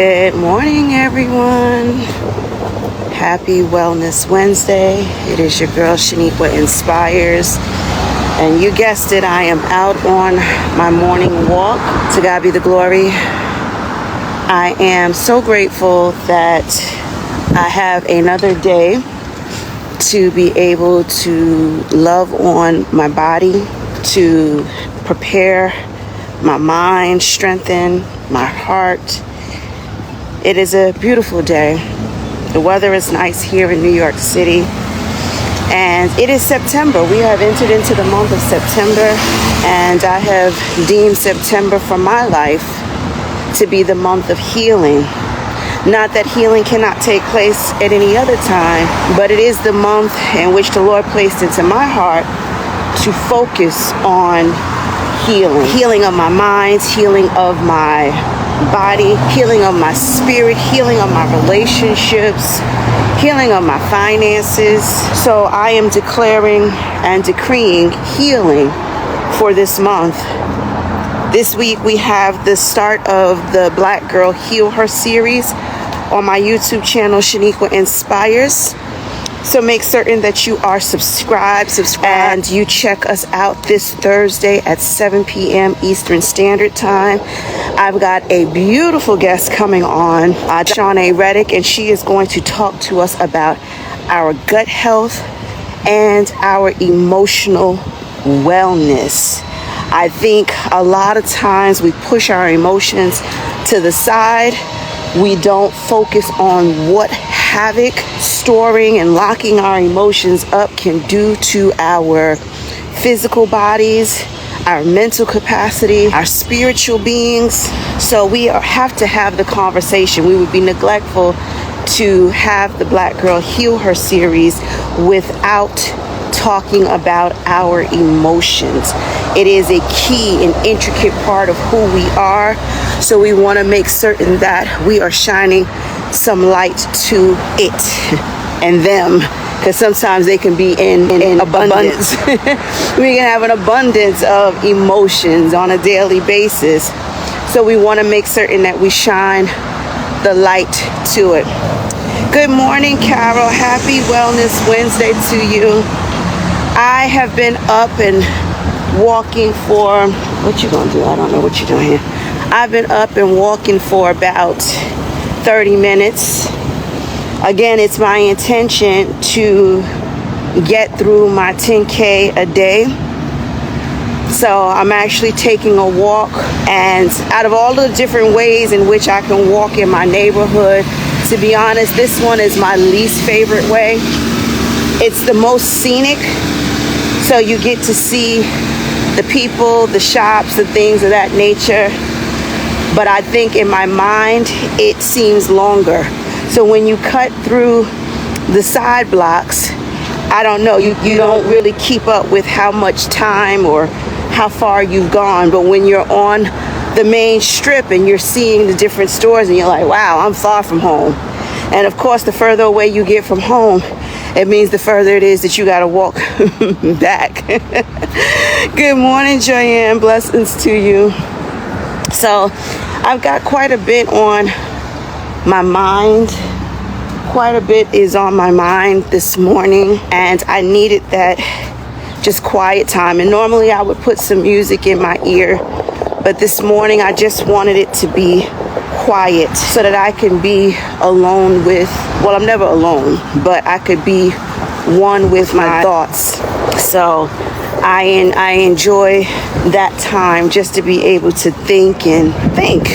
Good morning, everyone. Happy Wellness Wednesday. It is your girl Sheniqua Inspires. And you guessed it, I am out on my morning walk. To God be the glory. I am so grateful that I have another day to be able to love on my body, to prepare my mind, strengthen my heart. It is a beautiful day. The weather is nice here in New York City. And it is September. We have entered into the month of September. And I have deemed September for my life to be the month of healing. Not that healing cannot take place at any other time, but it is the month in which the Lord placed into my heart to focus on healing. Healing of my mind, healing of my body, healing of my spirit, healing of my relationships, healing of my finances. So I am declaring and decreeing healing for this month. This week we have the start of the Black Girl Heal Her series on my YouTube channel, Sheniqua Inspires. So make certain that you are subscribed, and you check us out this Thursday at 7 p.m. Eastern Standard Time. I've got a beautiful guest coming on, Shawnee Reddick, and she is going to talk to us about our gut health and our emotional wellness. I think a lot of times we push our emotions to the side. We don't focus on what havoc storing and locking our emotions up can do to our physical bodies, our mental capacity, our spiritual beings. So we have to have the conversation. We would be neglectful to have the Black Girl Heal Her series without talking about our emotions. It is a key and intricate part of who we are. So we want to make certain that we are shining some light to it and them, because sometimes they can be in abundance. We can have an abundance of emotions on a daily basis. So we want to make certain that we shine the light to it. Good morning, Carol. Happy Wellness Wednesday to you. I have been up and walking for, what you gonna do? I don't know what you're doing here. I've been up and walking for about 30 minutes. Again, it's my intention to get through my 10K a day. So I'm actually taking a walk, and out of all the different ways in which I can walk in my neighborhood, to be honest, this one is my least favorite way. It's the most scenic, so you get to see the people, the shops, the things of that nature. But I think in my mind, it seems longer. So when you cut through the side blocks, I don't know, you don't really keep up with how much time or how far you've gone. But when you're on the main strip and you're seeing the different stores and you're like, wow, I'm far from home. And of course, the further away you get from home, it means the further it is that you got to walk back. Good morning, Joanne. Blessings to you. So I've got quite a bit on my mind. Quite a bit is on my mind this morning, and I needed that just quiet time. And normally I would put some music in my ear, but this morning I just wanted it to be quiet so that I can be alone with, well, I'm never alone, but I could be one with my thoughts. So I enjoy that time just to be able to think and think.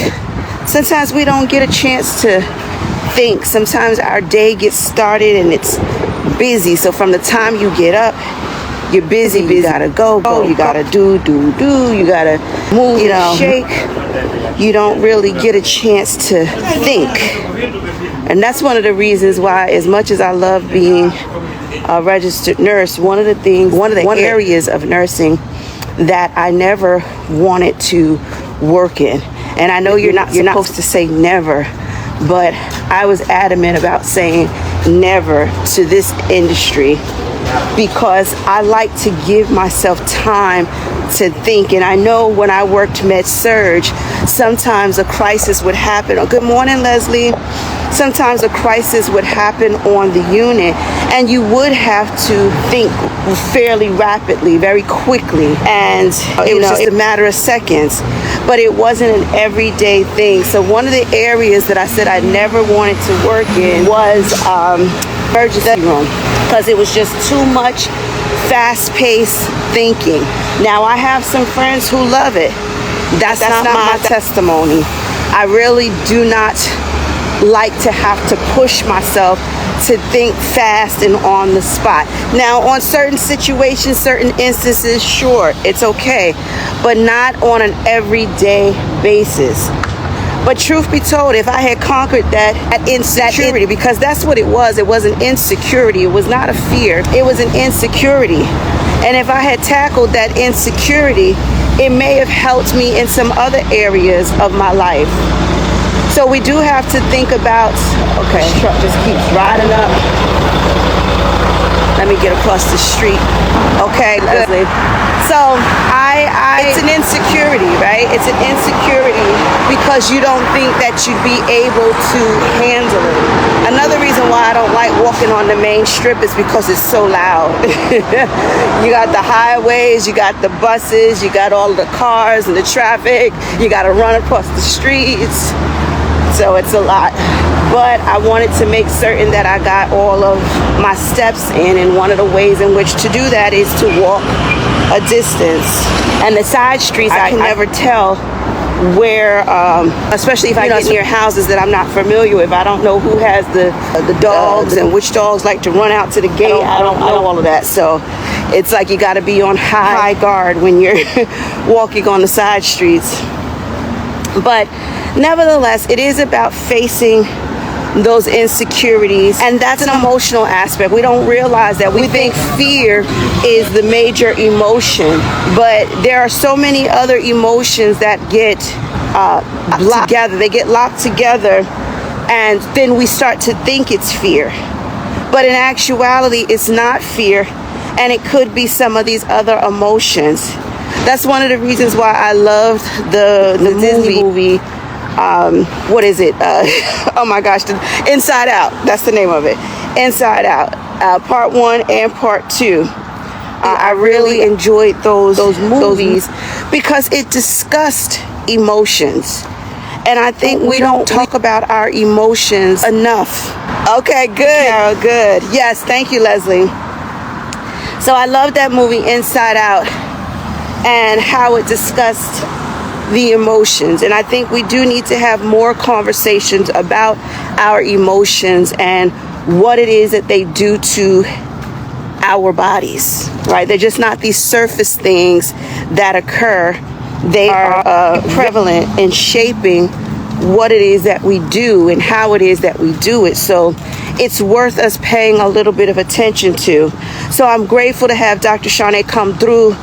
Sometimes we don't get a chance to think. Sometimes our day gets started and it's busy. So from the time you get up, you're busy. You gotta go. You gotta do. You gotta move, shake. You don't really get a chance to think. And that's one of the reasons why, as much as I love being a registered nurse, one of the areas of nursing that I never wanted to work in. And I know you're not supposed to say never, but I was adamant about saying never to this industry because I like to give myself time to think. And I know when I worked med surg, sometimes a crisis would happen. Oh, good morning, Leslie. Sometimes a crisis would happen on the unit, and you would have to think fairly rapidly, very quickly, and it was just a matter of seconds. But it wasn't an everyday thing. So one of the areas that I said I never wanted to work in was emergency room, because it was just too much fast-paced thinking. Now, I have some friends who love it. That's not my testimony. I really do not like to have to push myself to think fast and on the spot. Now, on certain situations, certain instances, sure, it's okay, but not on an everyday basis. But truth be told, if I had conquered that insecurity, because that's what it was an insecurity. It was not a fear. It was an insecurity. And if I had tackled that insecurity, it may have helped me in some other areas of my life. So we do have to think about, okay, this truck just keeps riding up. Let me get across the street. Okay, Leslie. So it's an insecurity, right? It's an insecurity because you don't think that you'd be able to handle it. Another reason why I don't like walking on the main strip is because it's so loud. You got the highways, you got the buses, you got all the cars and the traffic. You got to run across the streets. So it's a lot. But I wanted to make certain that I got all of my steps in, and one of the ways in which to do that is to walk a distance. And the side streets, I can never tell where, especially if I get near houses that I'm not familiar with. I don't know who has the dogs and which dogs like to run out to the gate. I don't know all of that. So it's like you got to be on high guard when you're walking on the side streets. But nevertheless, it is about facing those insecurities, and that's an emotional aspect. We don't realize that. We think fear is the major emotion, but there are so many other emotions that get locked together. They get locked together, and then we start to think it's fear. But in actuality, it's not fear, and it could be some of these other emotions. That's one of the reasons why I loved the Disney movie. What is it? Oh my gosh, Inside Out. That's the name of it. Inside Out. Part 1 and Part 2. I really enjoyed those movies because it discussed emotions. And I think we don't talk about our emotions enough. Okay, good. Carol, good. Yes, thank you, Leslie. So I love that movie, Inside Out, and how it discussed the emotions. And I think we do need to have more conversations about our emotions and what it is that they do to our bodies, right? They're just not these surface things that occur. They are prevalent in shaping what it is that we do and how it is that we do it. So it's worth us paying a little bit of attention to. So I'm grateful to have Dr. Sheniqua come through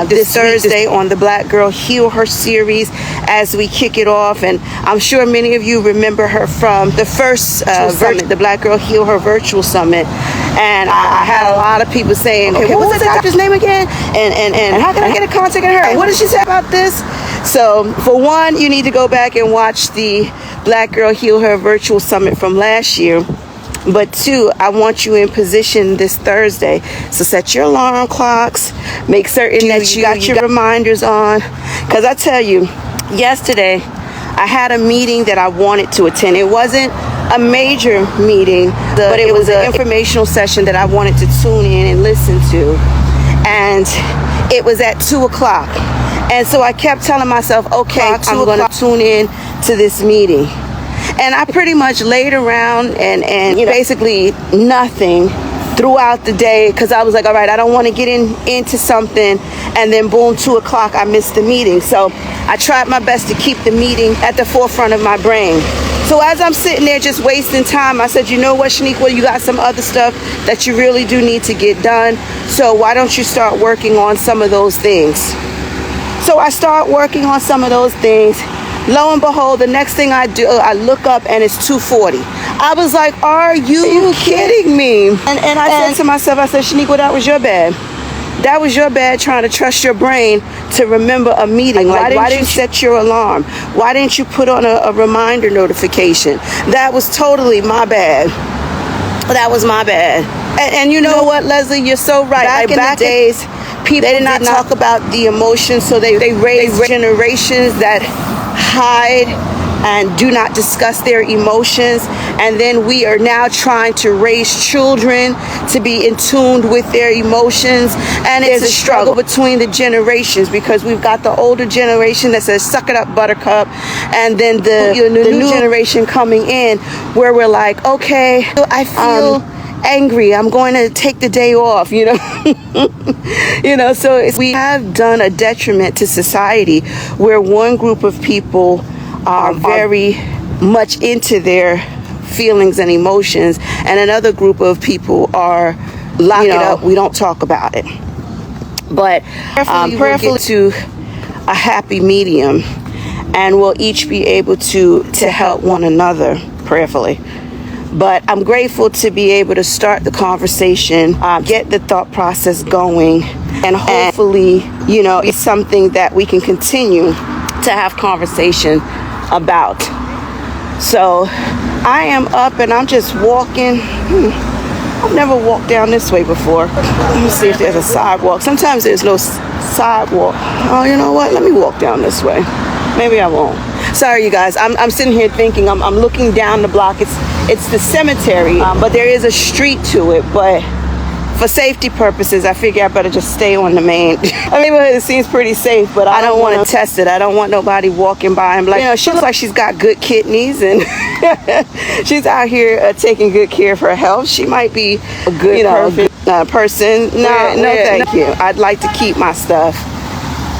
this Thursday on the Black Girl Heal Her series as we kick it off. And I'm sure many of you remember her from the first summit, the Black Girl Heal Her virtual summit. And I had a lot of people saying, okay, what was that doctor's name again? And how can I get in contact with her? And what did she say about this? So for one, you need to go back and watch the Black Girl Heal Her virtual summit from last year. But two, I want you in position this Thursday. So set your alarm clocks. Make certain that you got your reminders on. Because I tell you, yesterday, I had a meeting that I wanted to attend. It wasn't a major meeting, but it was an informational session that I wanted to tune in and listen to. And it was at 2 o'clock. And so I kept telling myself, okay, I'm going to tune in to this meeting. And I pretty much laid around and basically nothing throughout the day, because I was like, all right, I don't want to get into something and then boom, 2 o'clock, I missed the meeting. So I tried my best to keep the meeting at the forefront of my brain. So as I'm sitting there just wasting time, I said, you know what, Sheniqua, you got some other stuff that you really do need to get done. So why don't you start working on some of those things? So I start working on some of those things. Lo and behold, the next thing I do, I look up and it's 2:40. I was like, are you kidding me? And I said to myself, I said, Sheniqua, that was your bad. That was your bad trying to trust your brain to remember a meeting. Like, why didn't you set your alarm? Why didn't you put on a reminder notification? That was totally my bad. That was my bad. And you know what, Leslie? You're so right. Back in the days, people did not talk about the emotions, so they raised generations that hide and do not discuss their emotions. And then we are now trying to raise children to be in tune with their emotions. And it's a struggle between the generations, because we've got the older generation that says, suck it up, buttercup. And then the new generation coming in, where we're like, okay, I feel angry, I'm going to take the day off, you know. So we have done a detriment to society, where one group of people are very much into their feelings and emotions, and another group of people are lock it up, we don't talk about it. But prayerfully to a happy medium, and we'll each be able to help one another prayerfully. But I'm grateful to be able to start the conversation, get the thought process going, and hopefully, it's something that we can continue to have conversation about. So I am up and I'm just walking. I've never walked down this way before. Let me see if there's a sidewalk. Sometimes there's no sidewalk. Oh, you know what? Let me walk down this way. Maybe I won't. Sorry, you guys. I'm sitting here thinking. I'm looking down the block. It's the cemetery, but there is a street to it. But for safety purposes, I figure I better just stay on the main. I mean, it seems pretty safe, but I don't want to test it. I don't want nobody walking by and like, she looks like she's got good kidneys and she's out here taking good care of her health. She might be a good person. No, thank you. I'd like to keep my stuff.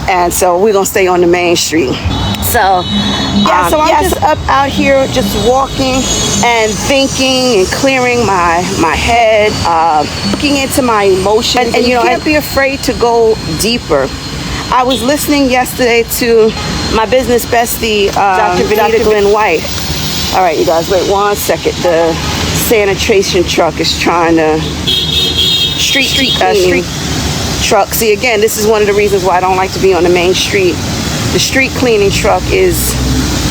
And so we're going to stay on the main street. So, so I'm just up out here just walking and thinking and clearing my head, looking into my emotions. And you can't be afraid to go deeper. I was listening yesterday to my business bestie, Dr. Glenn White. All right, you guys, wait 1 second. The sanitation truck is trying to street truck. See, again, this is one of the reasons why I don't like to be on the main street. The street cleaning truck is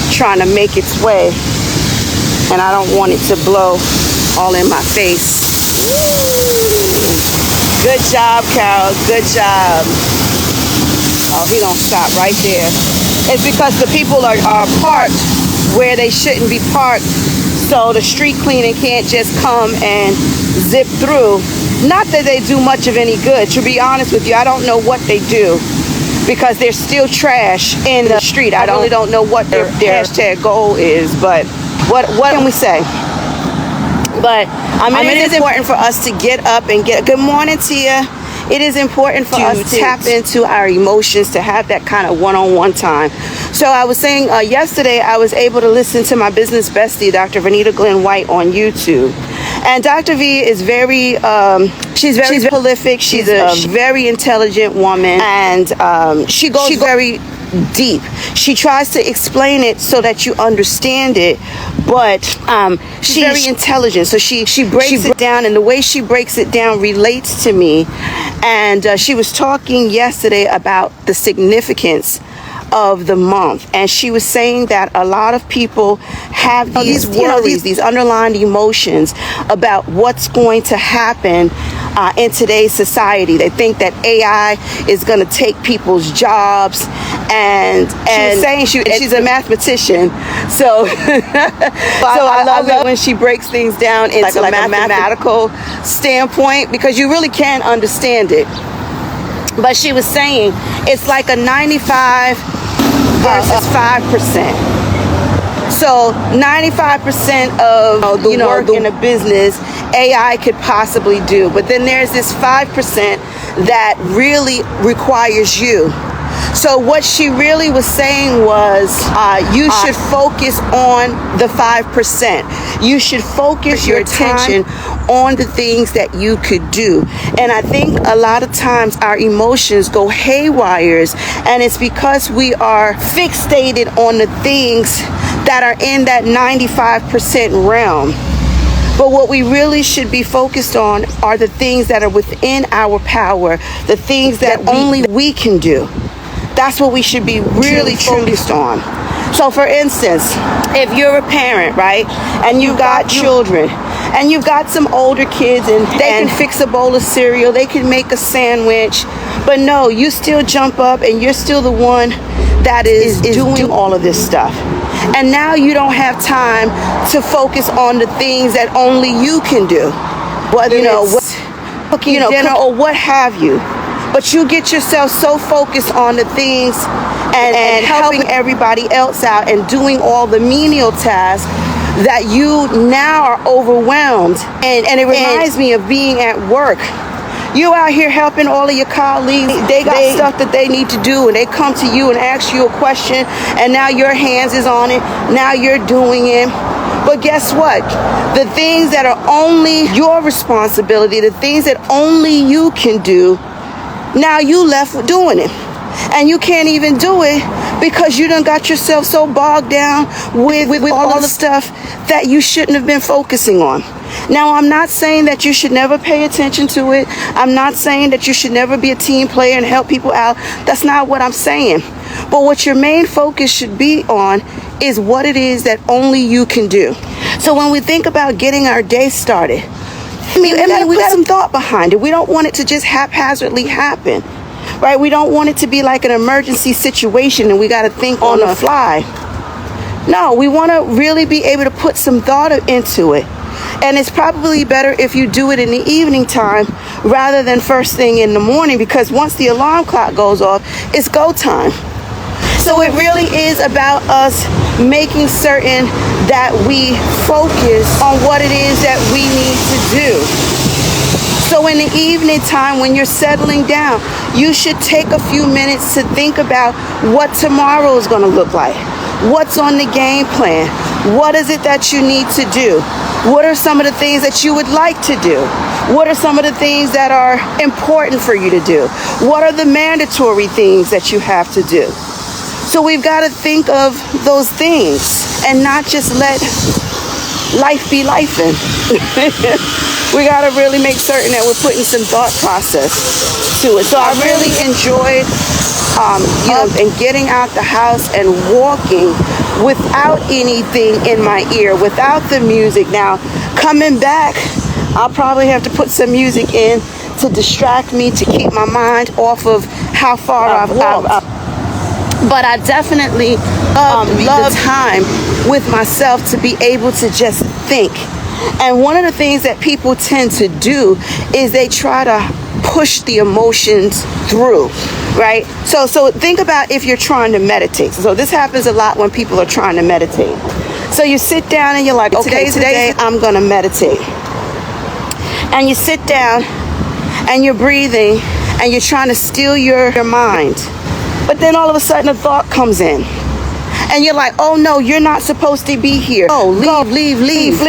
trying to make its way, and I don't want it to blow all in my face. Good job, Carol. Good job. Oh, he don't stop right there. It's because the people are parked where they shouldn't be parked, so the street cleaning can't just come and zip through. Not that they do much of any good. To be honest with you, I don't know what they do, because there's still trash in the street. I really don't know what their hashtag goal is, but what can we say? But it is important for us to get up and good morning, Tia. It is important for us to tap into our emotions, to have that kind of one-on-one time. So I was saying yesterday I was able to listen to my business bestie, Dr. Vanita Glenn White, on YouTube. And Dr. V is she's very prolific. She's a very intelligent woman, and she goes very deep. She tries to explain it so that you understand it, but she's very intelligent. So she breaks it down, and the way she breaks it down relates to me. And she was talking yesterday about the significance of the month, and she was saying that a lot of people have these worries, these underlying emotions about what's going to happen in today's society. They think that AI is going to take people's jobs, and she was saying she's a mathematician, so I love it when she breaks things down into like a mathematical standpoint, because you really can understand it. But she was saying it's like a 95 versus 5%. So 95% of the work in a business AI could possibly do, but then there's this 5% that really requires you. So what she really was saying was you should focus on the 5%. You should focus your attention on the things that you could do. And I think a lot of times our emotions go haywires, and it's because we are fixated on the things that are in that 95% realm. But what we really should be focused on are the things that are within our power, the things that only we can do. That's what we should be really focused on. So for instance, if you're a parent, right, and you've got children, and you've got some older kids, and they can fix a bowl of cereal, they can make a sandwich, but no, you still jump up and you're still the one that is doing all of this stuff. And now you don't have time to focus on the things that only you can do, whether cooking dinner or what have you. But you get yourself so focused on the things and helping everybody else out and doing all the menial tasks that you now are overwhelmed. And it reminds me of being at work. You out here helping all of your colleagues. They got stuff that they need to do, and they come to you and ask you a question, and now your hands is on it. Now you're doing it. But guess what? The things that are only your responsibility, the things that only you can do, now you left doing it. And you can't even do it because you done got yourself so bogged down with all the stuff that you shouldn't have been focusing on. Now, I'm not saying that you should never pay attention to it. I'm not saying that you should never be a team player and help people out. That's not what I'm saying. But what your main focus should be on is what it is that only you can do. So when we think about getting our day started, we got some thought behind it. We don't want it to just haphazardly happen, right? We don't want it to be like an emergency situation and we got to think on the fly. No, we want to really be able to put some thought into it. And it's probably better if you do it in the evening time rather than first thing in the morning, because once the alarm clock goes off, it's go time. So it really is about us making certain that we focus on what it is that we need to do. So in the evening time, when you're settling down, you should take a few minutes to think about what tomorrow is going to look like. What's on the game plan? What is it that you need to do? What are some of the things that you would like to do? What are some of the things that are important for you to do? What are the mandatory things that you have to do? So we've got to think of those things and not just let life be lifing. We got to really make certain that we're putting some thought process to it. So I really enjoyed and getting out the house and walking without anything in my ear, without the music. Now, coming back, I'll probably have to put some music in to distract me, to keep my mind off of how far I've walked. But I definitely love the time with myself to be able to just think. And one of the things that people tend to do is they try to push the emotions through, right? So think about if you're trying to meditate. So this happens a lot when people are trying to meditate. So you sit down and you're like, okay, today I'm going to meditate. And you sit down and you're breathing and you're trying to still your mind. But then all of a sudden a thought comes in. And you're like, oh no, you're not supposed to be here. Oh, leave.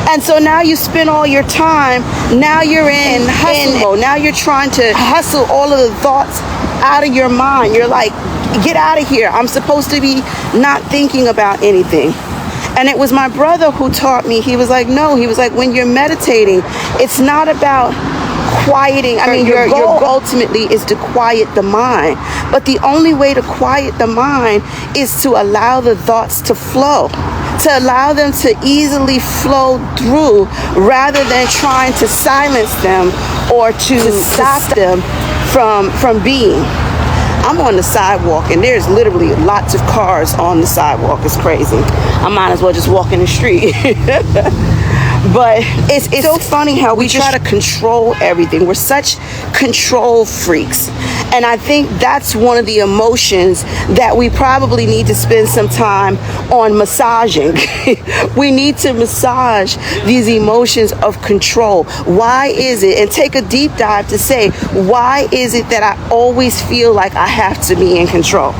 And so now you spend all your time, now you're in hustle mode. Now you're trying to hustle all of the thoughts out of your mind. You're like, get out of here. I'm supposed to be not thinking about anything. And it was my brother who taught me. He was like, no, he was like, when you're meditating, it's not about quieting. I mean, your goal ultimately is to quiet the mind. But the only way to quiet the mind is to allow the thoughts to flow, to allow them to easily flow through rather than trying to silence them or to stop them from being. I'm on the sidewalk and there's literally lots of cars on the sidewalk. It's crazy. I might as well just walk in the street. But it's so funny how we try to control everything. We're such control freaks. And I think that's one of the emotions that we probably need to spend some time on massaging. We need to massage these emotions of control. Why is it? And take a deep dive to say, why is it that I always feel like I have to be in control?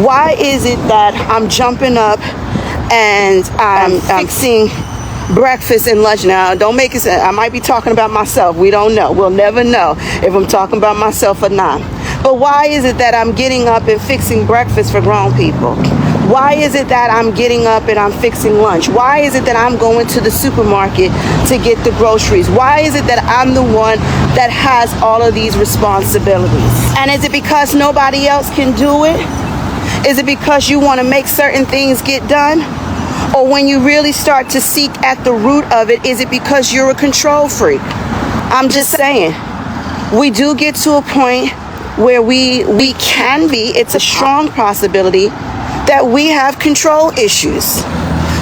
Why is it that I'm jumping up and I'm fixing breakfast and lunch? Now, don't make it sense. I might be talking about myself. We don't know. We'll never know if I'm talking about myself or not. But why is it that I'm getting up and fixing breakfast for grown people? Why is it that I'm getting up and I'm fixing lunch? Why is it that I'm going to the supermarket to get the groceries? Why is it that I'm the one that has all of these responsibilities? And is it because nobody else can do it? Is it because you want to make certain things get done? Or when you really start to seek at the root of it, is it because you're a control freak? I'm just saying, we do get to a point where we can be, it's a strong possibility that we have control issues.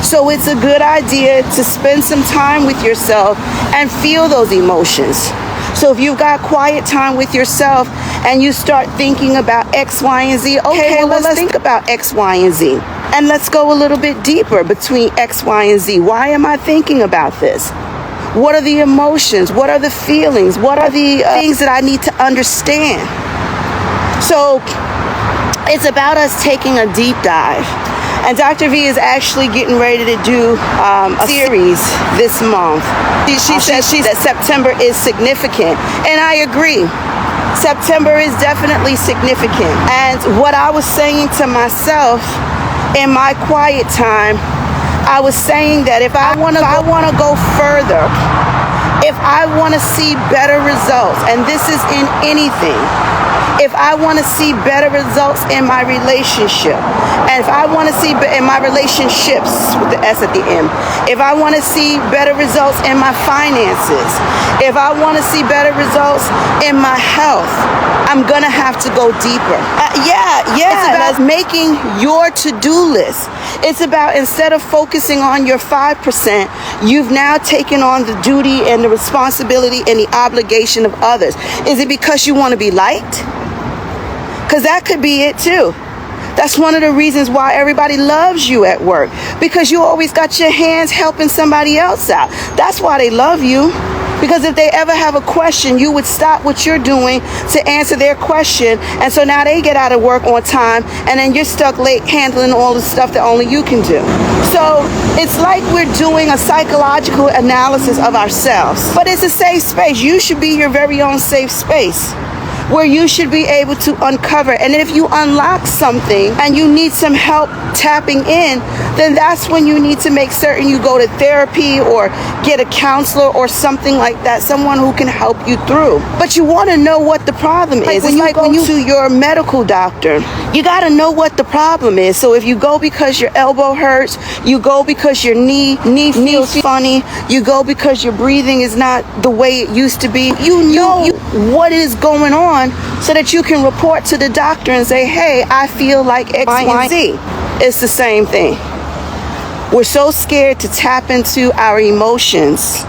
So it's a good idea to spend some time with yourself and feel those emotions. So if you've got quiet time with yourself and you start thinking about X, Y, and Z, okay, well, let's think about X, Y, and Z. And let's go a little bit deeper between X, Y, and Z. Why am I thinking about this? What are the emotions? What are the feelings? What are the things that I need to understand? So it's about us taking a deep dive. And Dr. V is actually getting ready to do a series this month. She says that September is significant. And I agree. September is definitely significant. And what I was saying to myself in my quiet time, I was saying that if I want to go further, if I want to see better results, and this is in anything, if I want to see better results in my relationship, and if I want to see in my relationships with the S at the end, if I want to see better results in my finances, if I want to see better results in my health, I'm going to have to go deeper. It's about making your to-do list. It's about, instead of focusing on your 5%, you've now taken on the duty and the responsibility and the obligation of others. Is it because you want to be liked? Because that could be it too. That's one of the reasons why everybody loves you at work, because you always got your hands helping somebody else out. That's why they love you. Because if they ever have a question, you would stop what you're doing to answer their question. And so now they get out of work on time, and then you're stuck late handling all the stuff that only you can do. So it's like we're doing a psychological analysis of ourselves. But it's a safe space. You should be your very own safe space, where you should be able to uncover. And if you unlock something and you need some help tapping in, then that's when you need to make certain you go to therapy or get a counselor or something like that, someone who can help you through. But you want to know what the problem is. When you go to your medical doctor, you got to know what the problem is. So if you go because your elbow hurts, you go because your knee feels funny, you go because your breathing is not the way it used to be, you know what is going on, so that you can report to the doctor and say, hey, I feel like X, Y, and Z. It's the same thing. We're so scared to tap into our emotions.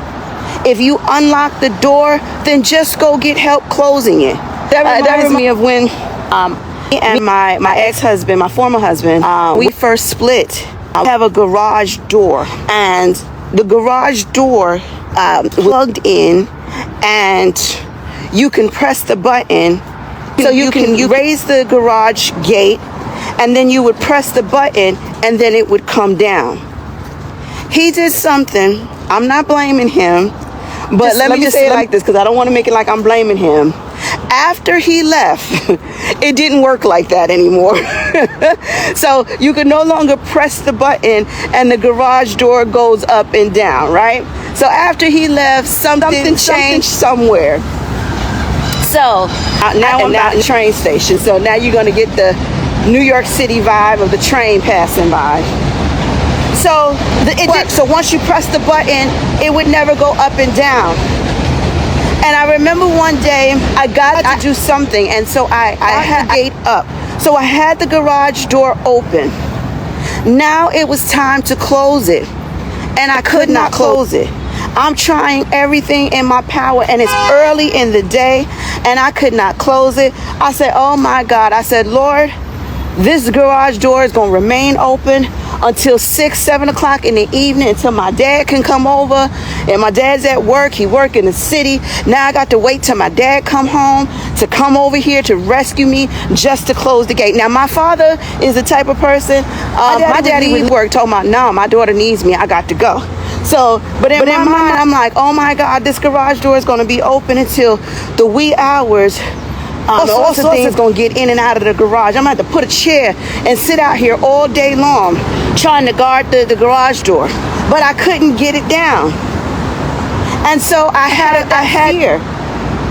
If you unlock the door, then just go get help closing it. That reminds me of when me and my ex-husband, my former husband, we first split. I have a garage door, and the garage door was plugged in, and you can press the button, so you can raise the garage gate, and then you would press the button, and then it would come down. He did something. I'm not blaming him, but let me just say it like this, because I don't want to make it like I'm blaming him. After he left, it didn't work like that anymore. So you can no longer press the button and the garage door goes up and down, right? So after he left, something changed somewhere. So now I'm at the train station. So now you're going to get the New York City vibe of the train passing by. So so once you press the button, it would never go up and down. And I remember one day I got to do something, and so I had the gate up. So I had the garage door open. Now it was time to close it, and I could not close it. I'm trying everything in my power, and it's early in the day, and I could not close it. I said, oh my God. I said, Lord, this garage door is going to remain open until 6, 7 o'clock in the evening, until my dad can come over. And my dad's at work. He work in the city. Now I got to wait till my dad come home to come over here to rescue me just to close the gate. Now my father is the type of person, my daddy would work, told me, no, my daughter needs me. I got to go. So, but in my mind, I'm like, oh my God, this garage door is going to be open until the wee hours all sorts of things gonna get in and out of the garage. I'm gonna have to put a chair and sit out here all day long trying to guard the garage door, but I couldn't get it down. And so I had fear,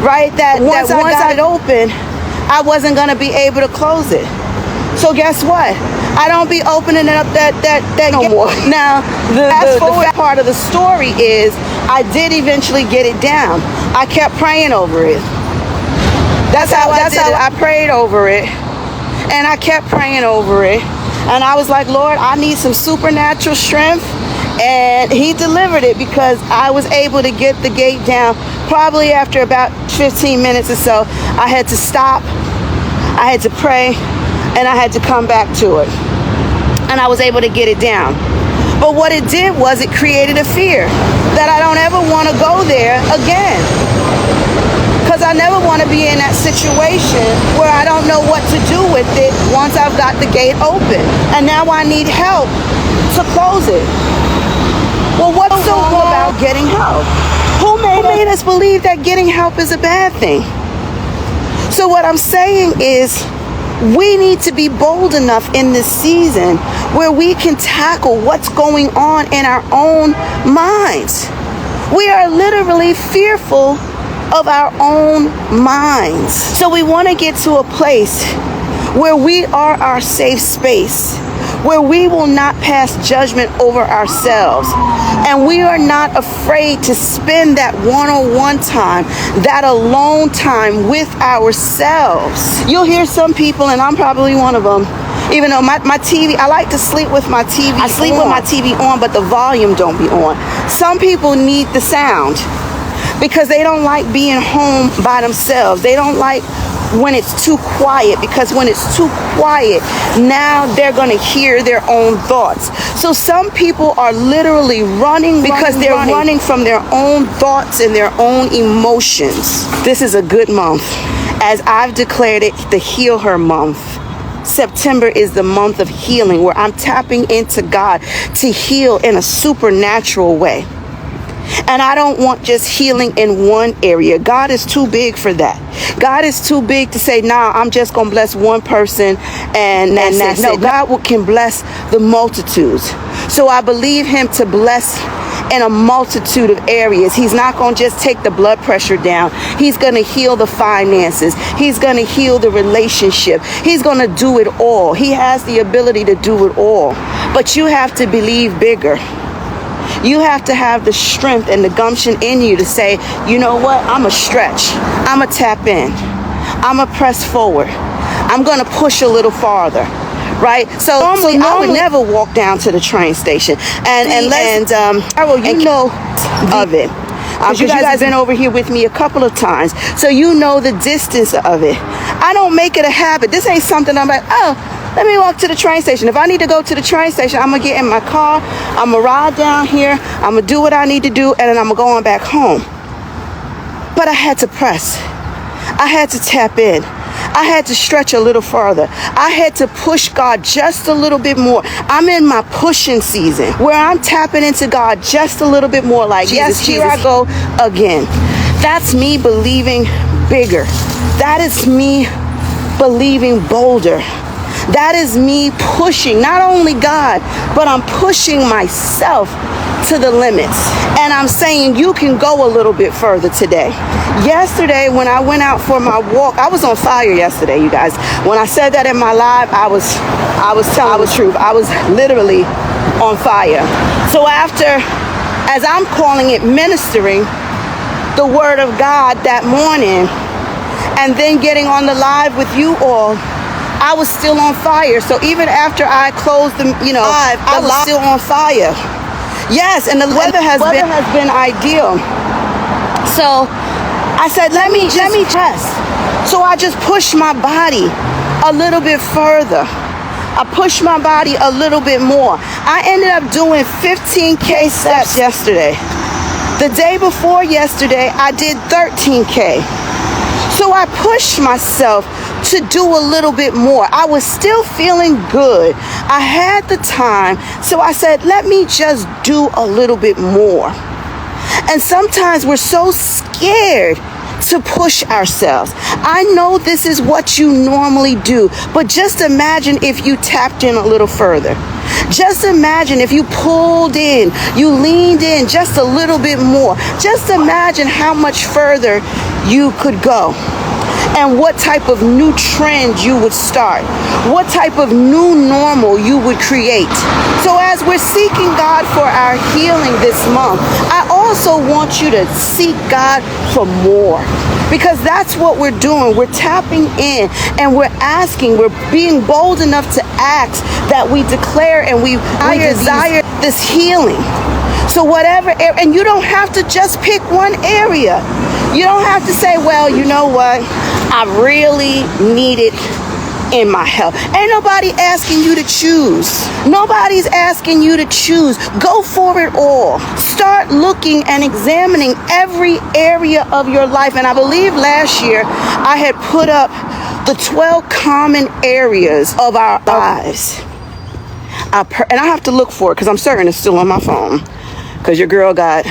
right? That once I got it open, I wasn't gonna be able to close it. So guess what? I don't be opening it up that no more. Now, the part of the story is I did eventually get it down. I kept praying over it. That's how I prayed over it. And I kept praying over it. And I was like, Lord, I need some supernatural strength. And he delivered it because I was able to get the gate down. Probably after about 15 minutes or so, I had to stop. I had to pray. And I had to come back to it. And I was able to get it down. But what it did was it created a fear that I don't ever want to go there again. Because I never want to be in that situation where I don't know what to do with it once I've got the gate open. And now I need help to close it. Well, what's so cool about getting help? Who made us believe that getting help is a bad thing? So what I'm saying is, we need to be bold enough in this season where we can tackle what's going on in our own minds. We are literally fearful of our own minds. So we want to get to a place where we are our safe space, where we will not pass judgment over ourselves. And we are not afraid to spend that one-on-one time, that alone time with ourselves. You'll hear some people, and I'm probably one of them, even though my TV, I like to sleep with my TV on. I sleep with my TV on, but the volume don't be on. Some people need the sound because they don't like being home by themselves. They don't like when it's too quiet, because when it's too quiet, now they're going to hear their own thoughts. So some people are literally running because they're running from their own thoughts and their own emotions. This is a good month. As I've declared it, the Heal Her month. September is the month of healing, where I'm tapping into God to heal in a supernatural way. And I don't want just healing in one area. God is too big for that. God is too big to say, nah, I'm just going to bless one person and that's it. No, God can bless the multitudes. So I believe him to bless in a multitude of areas. He's not going to just take the blood pressure down. He's going to heal the finances. He's going to heal the relationship. He's going to do it all. He has the ability to do it all. But you have to believe bigger. You have to have the strength and the gumption in you to say, you know what? I'm a stretch. I'm a tap in. I'm a press forward. I'm going to push a little farther. Right? So normally I would never walk down to the train station. Carol, you know of it. Because you guys have been over here with me a couple of times. So you know the distance of it. I don't make it a habit. This ain't something I'm like, oh, let me walk to the train station. If I need to go to the train station, I'm going to get in my car. I'm going to ride down here. I'm going to do what I need to do. And then I'm going to go on back home. But I had to press. I had to tap in. I had to stretch a little farther. I had to push God just a little bit more. I'm in my pushing season where I'm tapping into God just a little bit more. Like, yes, here I go again. That's me believing bigger. That is me believing bolder. That is me pushing not only God, but I'm pushing myself to the limits. And I'm saying you can go a little bit further today. Yesterday, when I went out for my walk, I was on fire yesterday, you guys. When I said that in my live, I was telling the truth. I was literally on fire. So as I'm calling it, ministering the word of God that morning, and then getting on the live with you all, I was still on fire. So even after I closed the live, I was still on fire. Yes, and the weather has been ideal. So I said, let me press. So I just pushed my body a little bit further. I pushed my body a little bit more. I ended up doing 15K steps yesterday. The day before yesterday, I did 13K. So I pushed myself to do a little bit more. I was still feeling good. I had the time. So I said, let me just do a little bit more. And sometimes we're so scared to push ourselves. I know this is what you normally do, but just imagine if you tapped in a little further. Just imagine if you pulled in, you leaned in just a little bit more. Just imagine how much further you could go. And what type of new trend you would start, what type of new normal you would create. So as we're seeking God for our healing this month, I also want you to seek God for more, because that's what we're doing. We're tapping in and we're asking, we're being bold enough to ask that we declare and we desire this healing. So whatever, and you don't have to just pick one area. You don't have to say, well, you know what? I really need it in my health. Ain't nobody asking you to choose. Nobody's asking you to choose. Go for it all. Start looking and examining every area of your life. And I believe last year I had put up the 12 common areas of our lives. And I have to look for it because I'm certain it's still on my phone, because your girl got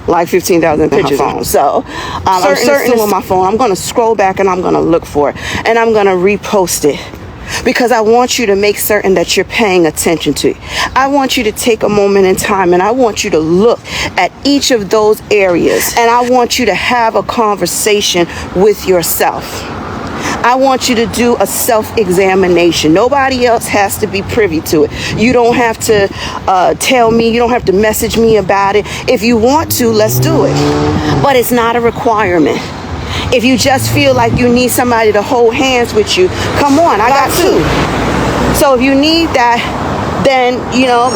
like 15,000 pictures on. So I'm certain it's on my phone. I'm going to scroll back and I'm going to look for it. And I'm going to repost it, because I want you to make certain that you're paying attention to it. I want you to take a moment in time and I want you to look at each of those areas. And I want you to have a conversation with yourself. I want you to do a self-examination. Nobody else has to be privy to it. You don't have to tell me. You don't have to message me about it. If you want to, let's do it. But it's not a requirement. If you just feel like you need somebody to hold hands with you, come on, I got two. So if you need that, then,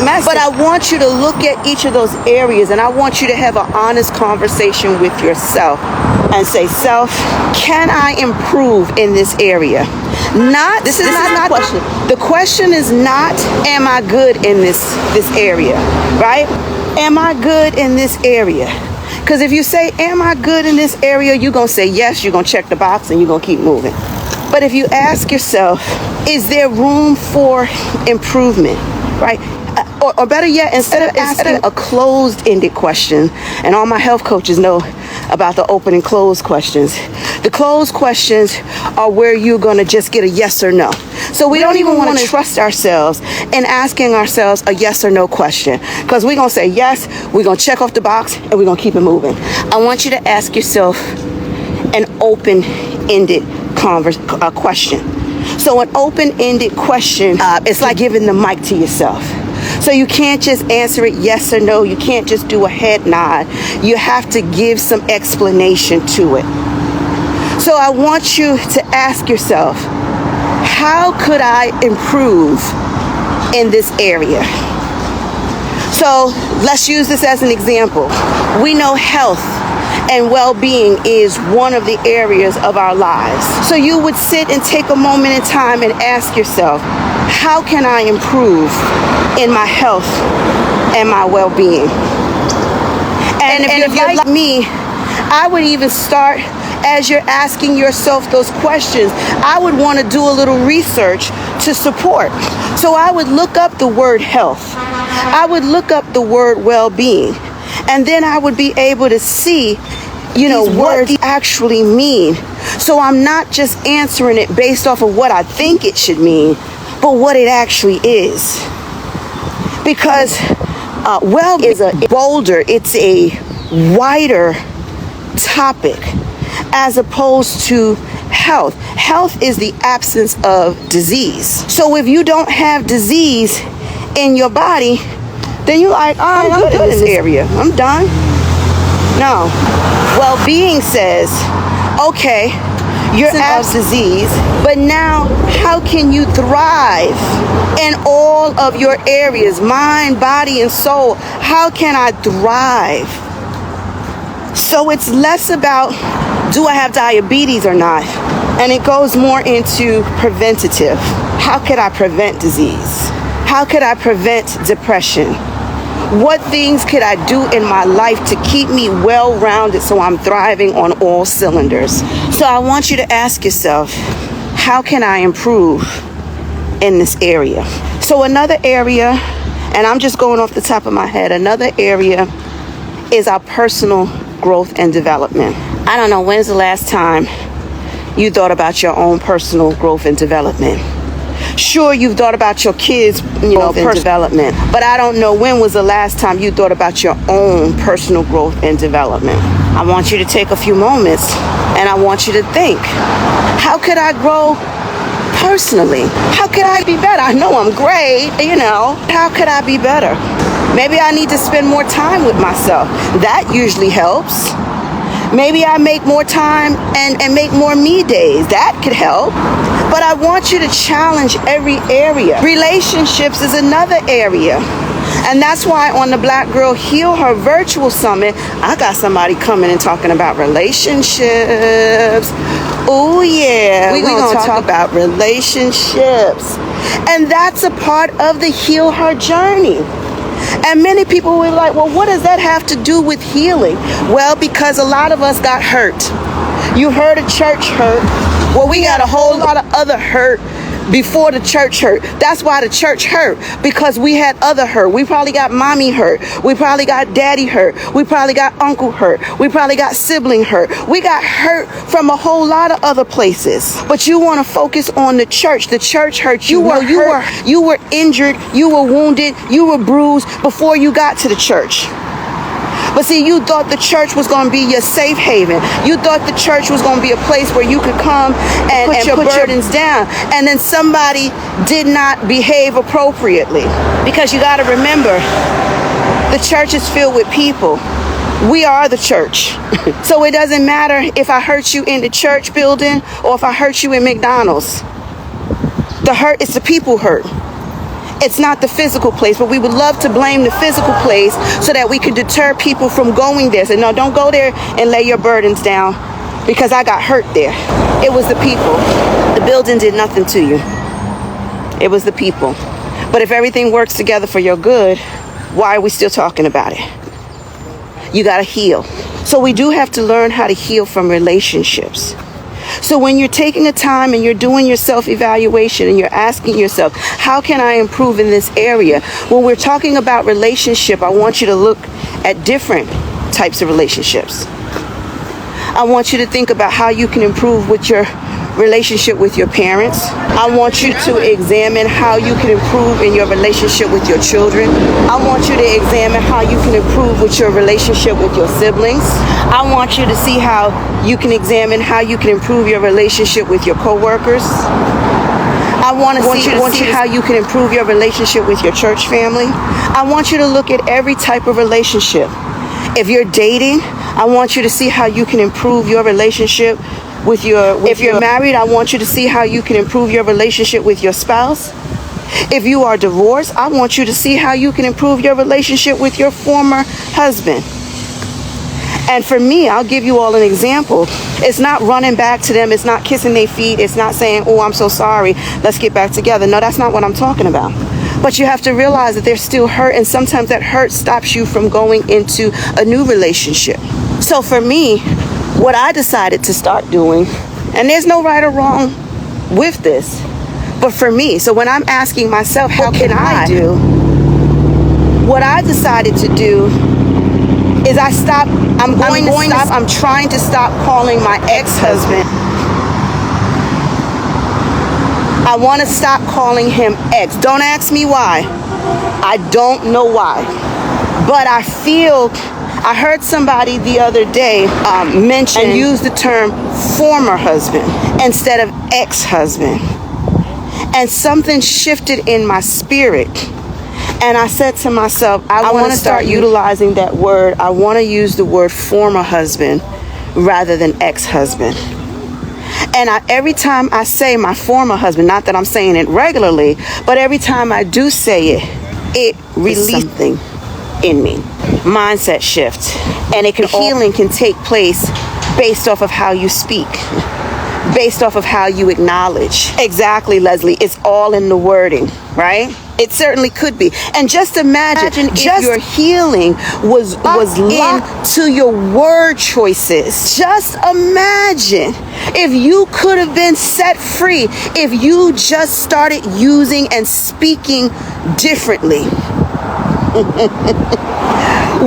message. But I want you to look at each of those areas, and I want you to have an honest conversation with yourself and say, self, can I improve in this area? This is not the question. The question is not, am I good in this area, right? Am I good in this area? Because if you say, am I good in this area, you're going to say yes, you're going to check the box, and you're going to keep moving. But if you ask yourself, is there room for improvement, right? Or better yet, instead of asking a closed-ended question, and all my health coaches know about the open and closed questions. The closed questions are where you're going to just get a yes or no. So we don't even want to trust ourselves in asking ourselves a yes or no question, because we're going to say yes, we're going to check off the box, and we're going to keep it moving. I want you to ask yourself an open-ended question. So an open-ended question, it's like giving the mic to yourself. So you can't just answer it yes or no. You can't just do a head nod. You have to give some explanation to it. So I want you to ask yourself, how could I improve in this area? So let's use this as an example. We know health and well-being is one of the areas of our lives. So you would sit and take a moment in time and ask yourself, how can I improve in my health and my well-being? And if you're like me, I would even start, as you're asking yourself those questions, I would want to do a little research to support. So I would look up the word health. I would look up the word well-being. And then I would be able to see, what they actually mean. So I'm not just answering it based off of what I think it should mean, but what it actually is. Because well is a bolder, it's a wider topic as opposed to health. Health is the absence of disease. So if you don't have disease in your body, then you're like, I'm good in this area. I'm done. No. Well-being says, okay, you're out of disease, but now how can you thrive in all of your areas, mind, body, and soul? How can I thrive? So it's less about, do I have diabetes or not? And it goes more into preventative. How could I prevent disease? How could I prevent depression? What things could I do in my life to keep me well-rounded so I'm thriving on all cylinders? So I want you to ask yourself, how can I improve in this area? So another area, and I'm just going off the top of my head, another area is our personal growth and development. I don't know, when's the last time you thought about your own personal growth and development? Sure, you've thought about your kids, personal development, but I don't know when was the last time you thought about your own personal growth and development. I want you to take a few moments and I want you to think, how could I grow personally? How could I be better? I know I'm great, how could I be better? Maybe I need to spend more time with myself. That usually helps. Maybe I make more time and make more me days. That could help. But I want you to challenge every area. Relationships is another area. And that's why on the Black Girl Heal Her virtual summit, I got somebody coming and talking about relationships. Oh yeah, we're going to talk about relationships. And that's a part of the Heal Her journey. And many people were like, well, what does that have to do with healing? Well, because a lot of us got hurt. You heard a church hurt. Well, we got a whole lot of other hurt before the church hurt. That's why the church hurt, because we had other hurt. We probably got mommy hurt. We probably got daddy hurt. We probably got uncle hurt. We probably got sibling hurt. We got hurt from a whole lot of other places. But you want to focus on the church. The church hurt you. You were injured. You were wounded. You were bruised before you got to the church. But see, you thought the church was going to be your safe haven. You thought the church was going to be a place where you could come and put your burdens down. And then somebody did not behave appropriately. Because you got to remember, the church is filled with people. We are the church. So it doesn't matter if I hurt you in the church building or if I hurt you in McDonald's. The hurt is the people hurt. It's not the physical place, but we would love to blame the physical place so that we could deter people from going there. So no, don't go there and lay your burdens down because I got hurt there. It was the people. The building did nothing to you. It was the people. But if everything works together for your good, why are we still talking about it? You got to heal. So we do have to learn how to heal from relationships. So when you're taking a time and you're doing your self-evaluation and you're asking yourself, how can I improve in this area? When we're talking about relationship, I want you to look at different types of relationships. I want you to think about how you can improve with your relationship with your parents. I want you to examine how you can improve in your relationship with your children. I want you to examine how you can improve with your relationship with your siblings. I want you to see how you can examine how you can improve your relationship with your coworkers. I want you to see how you can improve your relationship with your church family. I want you to look at every type of relationship. If you're dating, I want you to see how you can improve your relationship if you're married, I want you to see how you can improve your relationship with your spouse. If you are divorced, I want you to see how you can improve your relationship with your former husband. And for me, I'll give you all an example. It's not running back to them. It's not kissing their feet. It's not saying, oh, I'm so sorry. Let's get back together. No, that's not what I'm talking about. But you have to realize that there's still hurt. And sometimes that hurt stops you from going into a new relationship. So for me, what I decided to start doing, and there's no right or wrong with this, but for me, so when I'm asking myself, how can I do? What I decided to do is I'm trying to stop calling my ex-husband. I want to stop calling him ex. Don't ask me why. I don't know why. But I heard somebody the other day mention and use the term former husband instead of ex-husband. And something shifted in my spirit. And I said to myself, I want to start utilizing that word. I want to use the word former husband rather than ex-husband. And every time I say my former husband, not that I'm saying it regularly, but every time I do say it, it releases something in me. Mindset shift. And healing can take place based off of how you speak, based off of how you acknowledge. Exactly, Leslie. It's all in the wording, right? It certainly could be. And just imagine if your healing was locked to your word choices. Just imagine if you could have been set free if you just started using and speaking differently.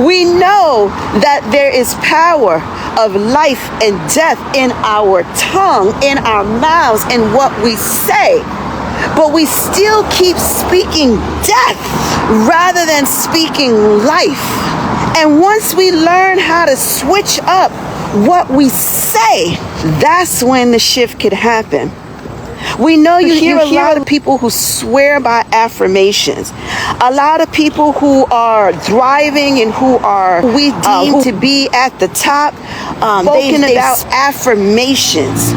We know that there is power of life and death in our tongue, in our mouths, and what we say. But we still keep speaking death rather than speaking life. And once we learn how to switch up what we say, that's when the shift could happen. We know you hear a lot of people who swear by affirmations. A lot of people who are thriving and who are we deem to be at the top, spoken about affirmations.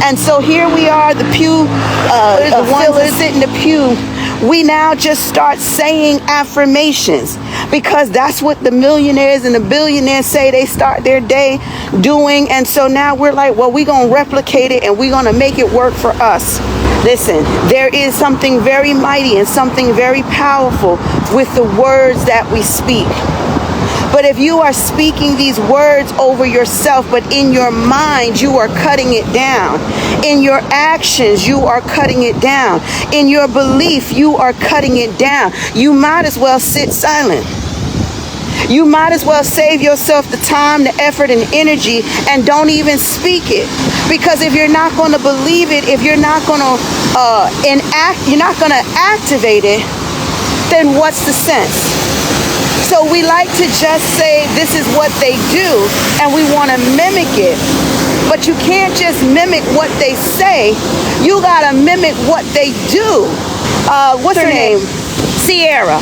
And so here we are, the pew, the ones that sit in the pew. We now just start saying affirmations because that's what the millionaires and the billionaires say they start their day doing. And so now we're like, well, we're going to replicate it and we're going to make it work for us. Listen, there is something very mighty and something very powerful with the words that we speak. But if you are speaking these words over yourself, but in your mind, you are cutting it down. In your actions, you are cutting it down. In your belief, you are cutting it down. You might as well sit silent. You might as well save yourself the time, the effort, and energy and don't even speak it. Because if you're not going to believe it, if you're not going to you're not going to activate it, then what's the sense? So we like to just say this is what they do and we want to mimic it. But you can't just mimic what they say. You got to mimic what they do. What's her name? Sierra.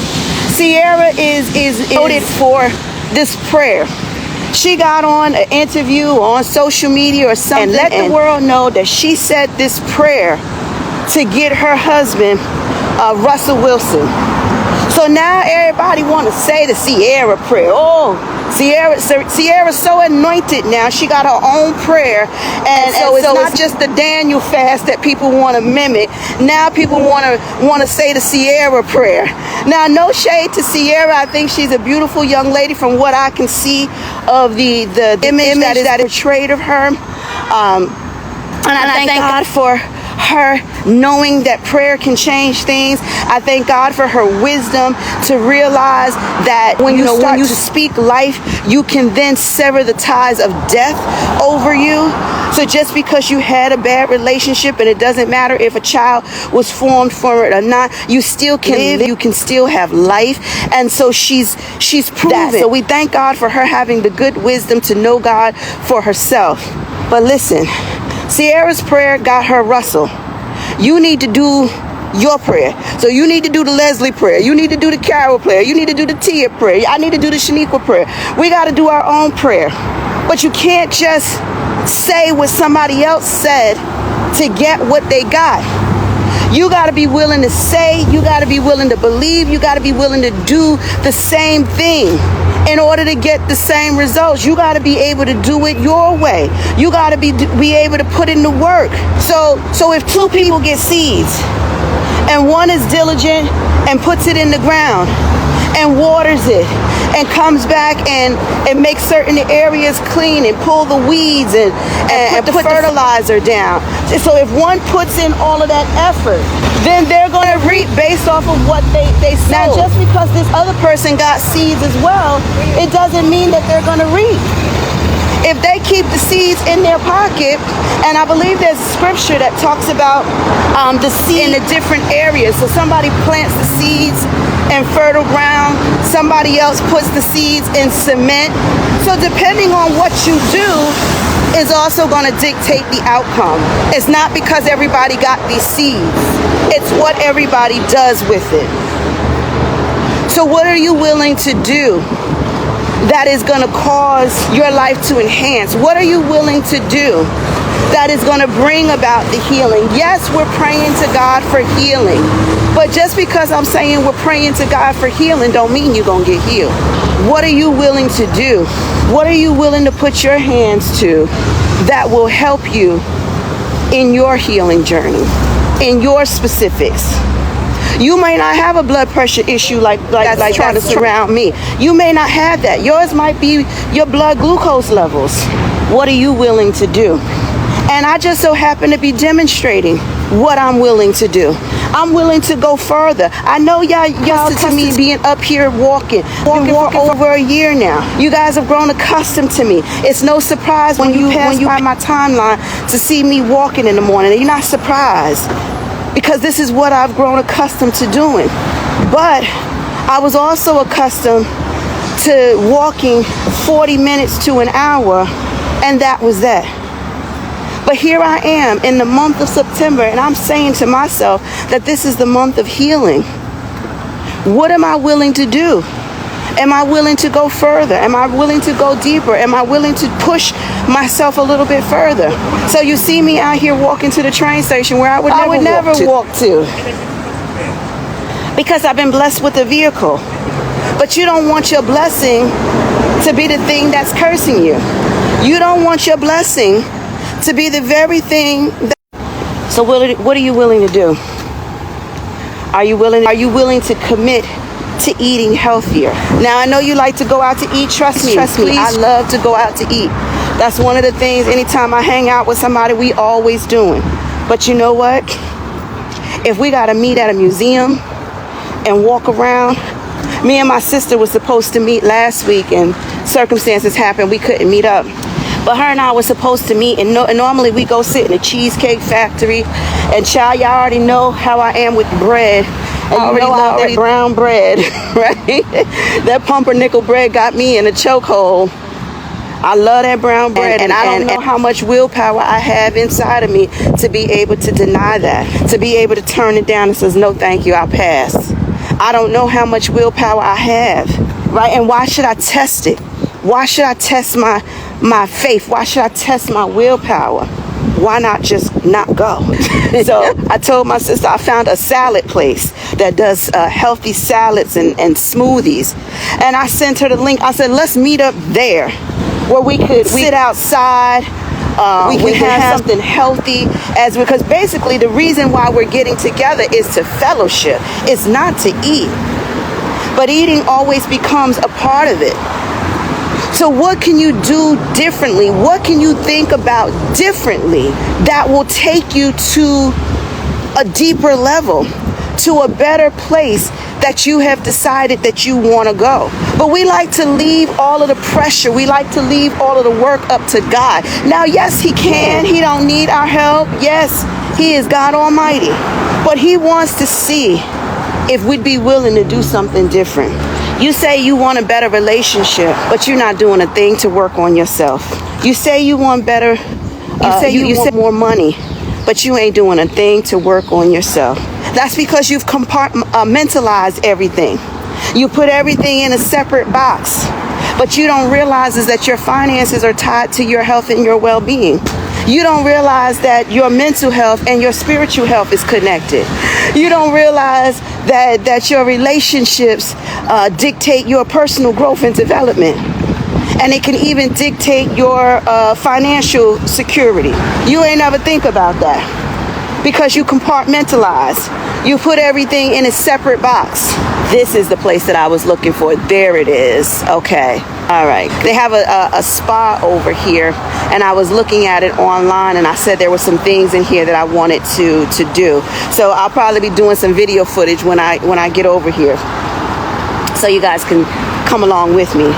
Sierra is noted for this prayer. She got on an interview on social media or something and let the world know that she said this prayer to get her husband, Russell Wilson. So now everybody want to say the Sierra prayer. Oh, Sierra's so anointed now. She got her own prayer. And so it's not just the Daniel fast that people want to mimic. Now people want to say the Sierra prayer. Now, no shade to Sierra. I think she's a beautiful young lady from what I can see of the image that is portrayed of her. And I thank God for her knowing that prayer can change things. I thank God for her wisdom to realize that when you start to speak life, you can then sever the ties of death over you. So just because you had a bad relationship, and it doesn't matter if a child was formed from it or not, you still can live, you can still have life. And so she's proven that. So we thank God for her having the good wisdom to know God for herself. But listen, Sierra's prayer got her Russell. You need to do your prayer. So you need to do the Leslie prayer. You need to do the Carol prayer. You need to do the Tia prayer. I need to do the Sheniqua prayer. We got to do our own prayer. But you can't just say what somebody else said to get what they got. You got to be willing to say, you got to be willing to believe, you got to be willing to do the same thing. In order to get the same results, you got to be able to do it your way. You got to be able to put in the work. So if two people get seeds and one is diligent and puts it in the ground and waters it and comes back and makes certain areas clean and pull the weeds and put the fertilizer down. So if one puts in all of that effort, then they're going to reap based off of what they sow. Now, just because this other person got seeds as well, it doesn't mean that they're going to reap. If they keep the seeds in their pocket, and I believe there's a scripture that talks about the seed in the different areas. So somebody plants the seeds in fertile ground, somebody else puts the seeds in cement. So depending on what you do is also going to dictate the outcome. It's not because everybody got these seeds. It's what everybody does with it. So what are you willing to do that is going to cause your life to enhance? What are you willing to do that is going to bring about the healing? Yes, we're praying to God for healing. But just because I'm saying we're praying to God for healing don't mean you're going to get healed. What are you willing to do? What are you willing to put your hands to that will help you in your healing journey, in your specifics? You may not have a blood pressure issue like trying to surround me. You may not have that. Yours might be your blood glucose levels. What are you willing to do? And I just so happen to be demonstrating what I'm willing to do. I'm willing to go further. I know y'all to me being up here walking for over a year now. You guys have grown accustomed to me. It's no surprise when you pass by my timeline to see me walking in the morning. You're not surprised, because this is what I've grown accustomed to doing. But I was also accustomed to walking 40 minutes to an hour, and that was that. But here I am in the month of September, and I'm saying to myself that this is the month of healing. What am I willing to do? Am I willing to go further? Am I willing to go deeper? Am I willing to push myself a little bit further? So you see me out here walking to the train station where I would never walk to. Because I've been blessed with a vehicle. But you don't want your blessing to be the thing that's cursing you. You don't want your blessing to be the very thing that... So what are you willing to do? Are you willing to commit to eating healthier? Now, I know you like to go out to eat. Trust me, I love to go out to eat. That's one of the things, anytime I hang out with somebody, we always doing. But you know what? If we got to meet at a museum and walk around... Me and my sister was supposed to meet last week, and circumstances happened. We couldn't meet up. But her and I were supposed to meet, and normally we go sit in a cheesecake factory. And child, y'all already know how I am with bread. And I already love that brown bread, right? That pumpernickel bread got me in a chokehold. I love that brown bread, and I don't know how much willpower I have inside of me to be able to deny that, to be able to turn it down and says, no, thank you, I'll pass. I don't know how much willpower I have, right? And why should I test it? Why should I test my faith? Why should I test my willpower? Why not just not go? So I told my sister I found a salad place that does healthy salads and smoothies. And I sent her the link. I said, let's meet up there where we could sit outside. We can have something healthy, because basically the reason why we're getting together is to fellowship. It's not to eat. But eating always becomes a part of it. So what can you do differently? What can you think about differently that will take you to a deeper level, to a better place that you have decided that you want to go? But we like to leave all of the pressure. We like to leave all of the work up to God. Now, yes, he can. He don't need our help. Yes, he is God Almighty. But he wants to see if we'd be willing to do something different. You say you want a better relationship, but you're not doing a thing to work on yourself. You say you want better, you want more money, but you ain't doing a thing to work on yourself. That's because you've compartmentalized everything. You put everything in a separate box, but you don't realize is that your finances are tied to your health and your well-being. You don't realize that your mental health and your spiritual health is connected. You don't realize that your relationships dictate your personal growth and development. And it can even dictate your financial security. You ain't never think about that because you compartmentalize. You put everything in a separate box. This is the place that I was looking for. There it is. Okay. All right. They have a spa over here, and I was looking at it online, and I said there were some things in here that I wanted to do. So I'll probably be doing some video footage when I get over here, so you guys can come along with me.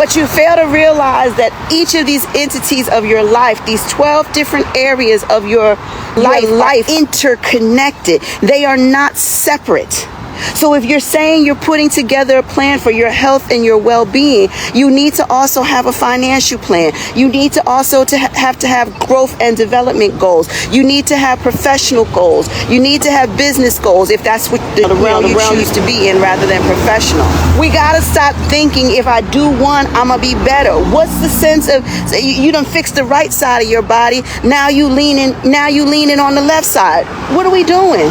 But you fail to realize that each of these entities of your life, these 12 different areas of your life interconnected. They are not separate. So if you're saying you're putting together a plan for your health and your well-being, you need to also have a financial plan. You need to also have growth and development goals. You need to have professional goals. You need to have business goals if that's what the realm you choose to be in rather than professional. We got to stop thinking if I do one, I'm going to be better. What's the sense of you done fixed the right side of your body, now you leaning on the left side? What are we doing?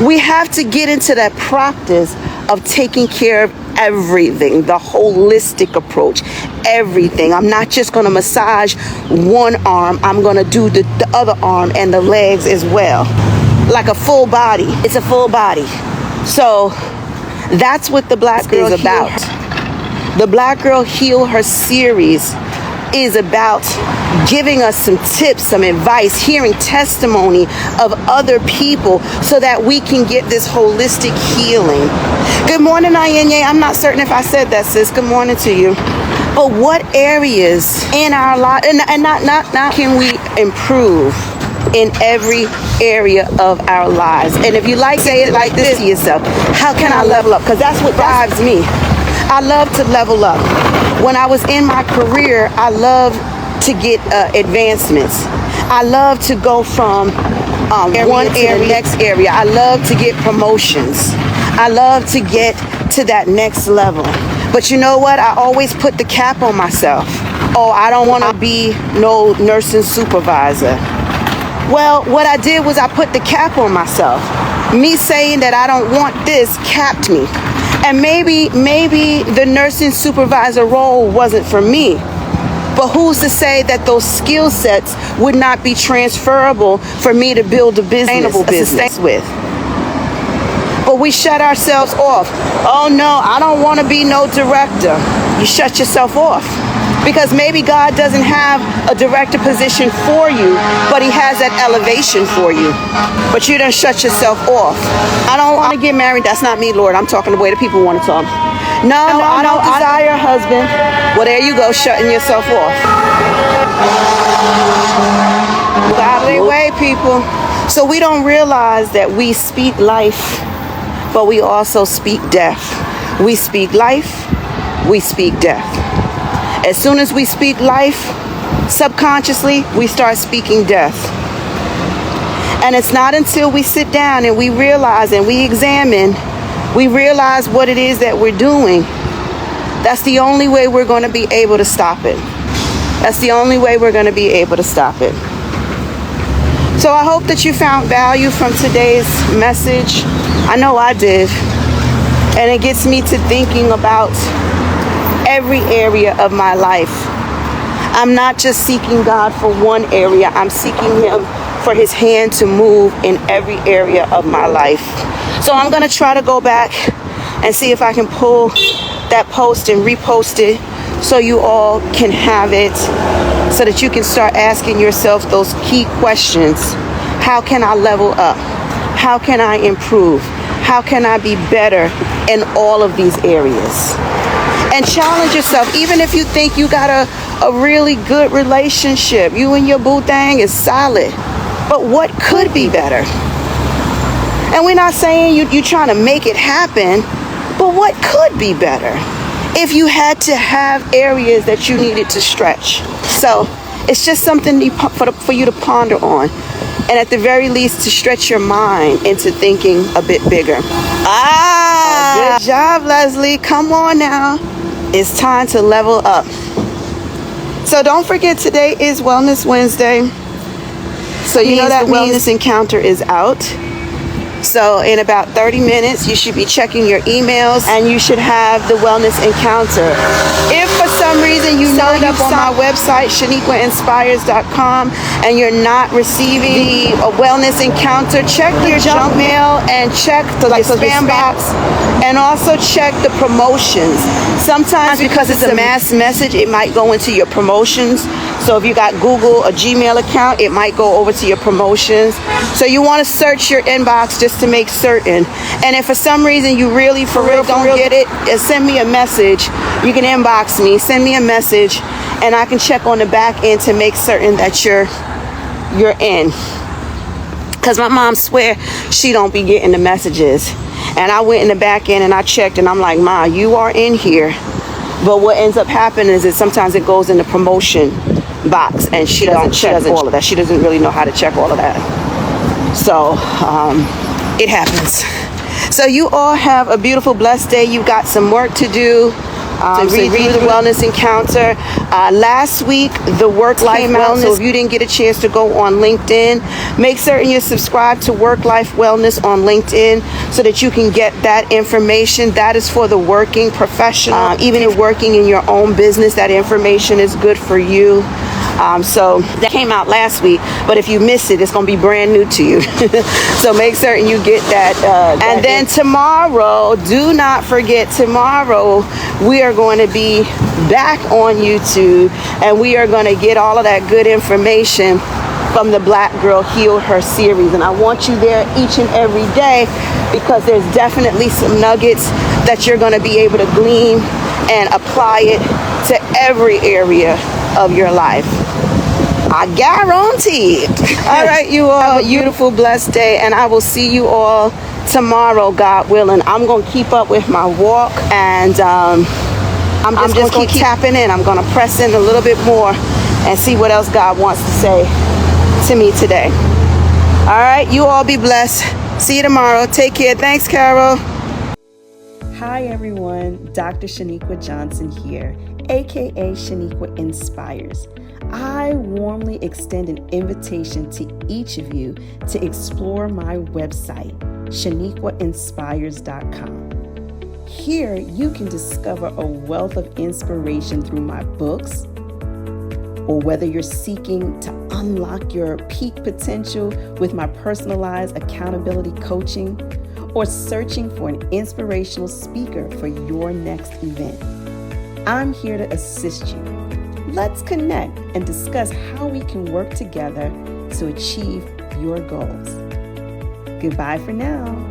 We have to get into that practice of taking care of everything, the holistic approach, everything. I'm not just going to massage one arm. I'm going to do the other arm and the legs as well. Like a full body. It's a full body. So that's what the Black Girl is about. The Black Girl Heal Her series is about giving us some tips, some advice, hearing testimony of other people so that we can get this holistic healing. Good morning, Ayenye. I'm not certain if I said that, sis. Good morning to you. But what areas in our life, and not can we improve in every area of our lives? And if you like, say it like this to yourself: how can I level up? Because that's what drives me. I love to level up. When I was in my career, I love to get advancements. I love to go from one area to the next area. I love to get promotions. I love to get to that next level. But you know what? I always put the cap on myself. Oh, I don't want to be no nursing supervisor. Well, what I did was I put the cap on myself. Me saying that I don't want this capped me. And maybe the nursing supervisor role wasn't for me. But who's to say that those skill sets would not be transferable for me to build a business with? But we shut ourselves off. Oh no, I don't want to be no director. You shut yourself off. Because maybe God doesn't have a director position for you, but he has that elevation for you. But you done shut yourself off. I don't want to get married. That's not me, Lord. I'm talking the way the people want to talk. No, I don't desire a husband. Well, there you go, shutting yourself off. Godly way, people. So we don't realize that we speak life, but we also speak death. We speak life, we speak death. As soon as we speak life, subconsciously, we start speaking death. And it's not until we sit down and we realize and we examine, we realize what it is that we're doing. That's the only way we're going to be able to stop it. That's the only way we're going to be able to stop it. So I hope that you found value from today's message. I know I did. And it gets me to thinking about every area of my life. I'm not just seeking God for one area. I'm seeking him for his hand to move in every area of my life. So I'm going to try to go back and see if I can pull that post and repost it so you all can have it, so that you can start asking yourself those key questions. How can I level up? How can I improve? How can I be better in all of these areas? And challenge yourself. Even if you think you got a really good relationship, you and your boo thing is solid, but what could be better? And we're not saying you're trying to make it happen, but what could be better if you had to have areas that you needed to stretch? So it's just something for you to ponder on. And at the very least, to stretch your mind into thinking a bit bigger. Good job, Leslie. Come on now. It's time to level up. So don't forget, today is Wellness Wednesday. So you know that Wellness Encounter is out. So in about 30 minutes, you should be checking your emails and you should have the Wellness Encounter. If for some reason you signed up on my website, Sheniquainspires.com, and you're not receiving a Wellness Encounter, check your junk mail and check the spam box, and also check the promotions. Sometimes because it's a mass message, it might go into your promotions. So if you got Google, a Gmail account, it might go over to your promotions. So you want to search your inbox just to make certain. And if for some reason you really for real don't get it, send me a message. You can inbox me, send me a message, and I can check on the back end to make certain that you're in. Because my mom swear she don't be getting the messages. And I went in the back end and I checked, and I'm like, Ma, you are in here. But what ends up happening is that sometimes it goes in the promotion box, and she doesn't check all of that. She doesn't really know how to check all of that. So it happens. So you all have a beautiful, blessed day. You've got some work to do. To read the Wellness Encounter. Last week, the Work-Life Wellness. So if you didn't get a chance to go on LinkedIn, make certain you subscribe to Work-Life Wellness on LinkedIn so that you can get that information. That is for the working professional. Even if working in your own business, that information is good for you. So that came out last week, but if you missed it, it's going to be brand new to you. So make certain you get that. And then tomorrow, do not forget, tomorrow we are going to be back on YouTube, and we are going to get all of that good information from the Black Girl Heal Her series. And I want you there each and every day, because there's definitely some nuggets that you're going to be able to glean and apply it to every area of your life. I guarantee it. All right, you all have a beautiful, blessed day, and I will see you all tomorrow, God willing. I'm going to keep up with my walk, and I'm just going to keep tapping in. I'm going to press in a little bit more and see what else God wants to say to me today. All right, you all be blessed. See you tomorrow. Take care. Thanks, Carol. Hi, everyone. Dr. Sheniqua Johnson here, aka Sheniqua Inspires. I warmly extend an invitation to each of you to explore my website, Sheniquainspires.com. Here, you can discover a wealth of inspiration through my books, or whether you're seeking to unlock your peak potential with my personalized accountability coaching, or searching for an inspirational speaker for your next event. I'm here to assist you. Let's connect and discuss how we can work together to achieve your goals. Goodbye for now.